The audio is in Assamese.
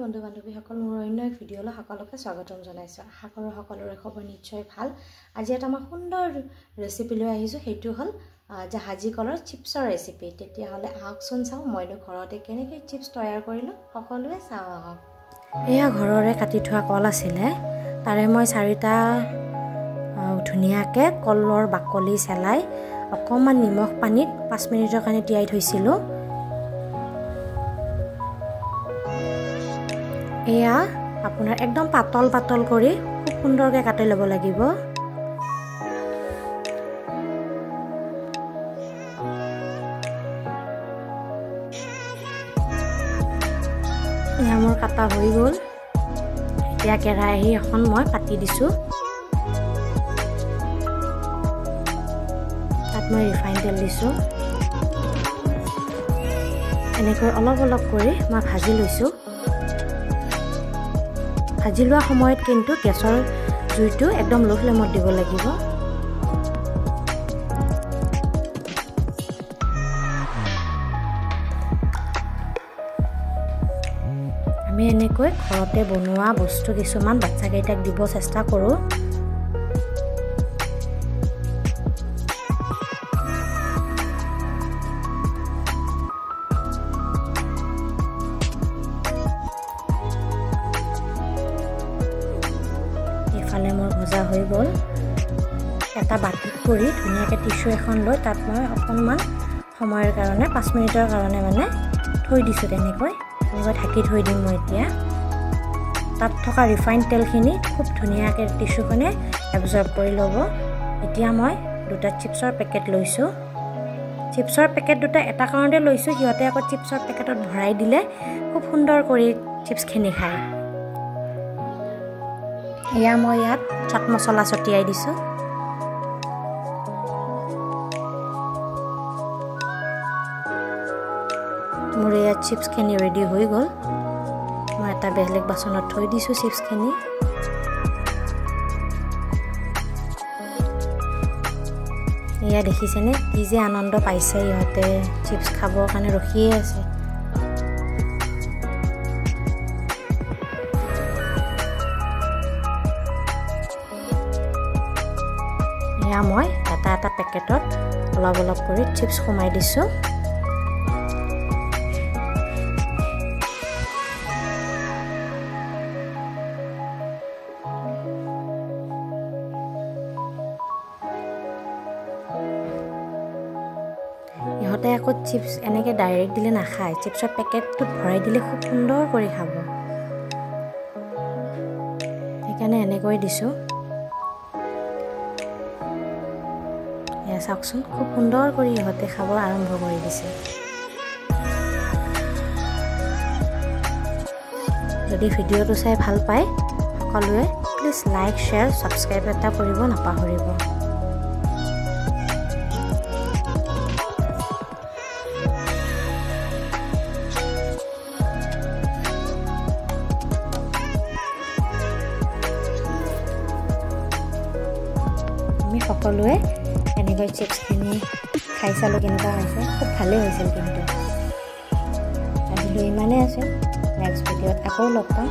বন্ধু বান্ধৱীসকল মোৰ অন্য এক ভিডিঅ'লৈ সকলোকে স্বাগতম জনাইছোঁ। আশা কৰোঁ সকলোৰে খবৰ নিশ্চয় ভাল। আজি এটা মই সুন্দৰ ৰেচিপি লৈ আহিছোঁ, সেইটো হ'ল জাহাজী কলৰ চিপছৰ ৰেচিপি। তেতিয়াহ'লে আহকচোন চাওঁ মইনো ঘৰতে কেনেকৈ চিপছ তৈয়াৰ কৰিলোঁ, সকলোৱে চাওঁ আহক। এয়া ঘৰৰে কাটি থোৱা কল আছিলে, তাৰে মই 4টা ধুনীয়াকৈ কলৰ বাকলি চেলাই অকণমান নিমখ পানীত 5 মিনিটৰ কাৰণে তিয়াই থৈছিলোঁ। এয়া আপোনাৰ একদম পাতল পাতল কৰি খুব সুন্দৰকৈ কাটি ল'ব লাগিব। এয়া মোৰ কাটা হৈ গ'ল। এতিয়া কেৰাহী এখন মই পাতি দিছোঁ, তাত মই ৰিফাইন তেল দিছোঁ। এনেকৈ অলপ অলপ কৰি মই ভাজি লৈছোঁ। ভাজি লোৱা সময়ত কিন্তু গেছৰ জুইটো একদম ল' ফ্লেমত দিব লাগিব। আমি এনেকৈ ঘৰতে বনোৱা বস্তু কিছুমান বাচ্চাকেইটাক দিব চেষ্টা কৰোঁ। ফালে মোৰ ভজা হৈ গ'ল। এটা বাটিত কৰি ধুনীয়াকৈ টিচু এখন লৈ তাত মই অকণমান সময়ৰ কাৰণে 5 মিনিটৰ কাৰণে মানে থৈ দিছোঁ। তেনেকৈ ঢাকি থৈ দিম মই। এতিয়া তাত থকা ৰিফাইন তেলখিনি খুব ধুনীয়াকৈ টিচুখনে এবজৰ্ব কৰি ল'ব। এতিয়া মই 2টা চিপছৰ পেকেট লৈছোঁ। চিপছৰ পেকেট 2টা এটা কাৰণতে লৈছোঁ, সিহঁতে আকৌ চিপছৰ পেকেটত ভৰাই দিলে খুব সুন্দৰ কৰি চিপছখিনি খায়। এয়া মই ইয়াত চাট মছলা ছটিয়াই দিছোঁ। মোৰ ইয়াত চিপছখিনি ৰেডি হৈ গ'ল। মই এটা বেলেগ বাচনত থৈ দিছোঁ চিপছখিনি। এয়া দেখিছেনে কি যে আনন্দ পাইছে, ইহঁতে চিপছ খাবৰ কাৰণে ৰখিয়ে আছে। এয়া মই এটা এটা পেকেটত অলপ অলপ কৰি চিপছ সোমাই দিছোঁ। ইহঁতে আকৌ চিপছ এনেকৈ ডাইৰেক্ট দিলে নাখায়, চিপছৰ পেকেটটোত ভৰাই দিলে খুব সুন্দৰ কৰি খাব। সেইকাৰণে এনেকৈ দিছোঁ। এয়া চাওকচোন খুব সুন্দৰ কৰি ইহঁতে খাব আৰম্ভ কৰি দিছে। যদি ভিডিঅ'টো চাই ভাল পায় সকলোৱে প্লিজ লাইক, শ্বেয়াৰ, ছাবস্ক্ৰাইব এটা কৰিব নাপাহৰিব। আমি সকলোৱে এনেকৈ চিপছখিনি খাই চালোঁ কেনেকুৱা হৈছে। খুব ভালেই হৈছিল। কিন্তু আজিলৈ ইমানেই আছে। নেক্সট ভিডিঅ'ত আকৌ লগ পাম।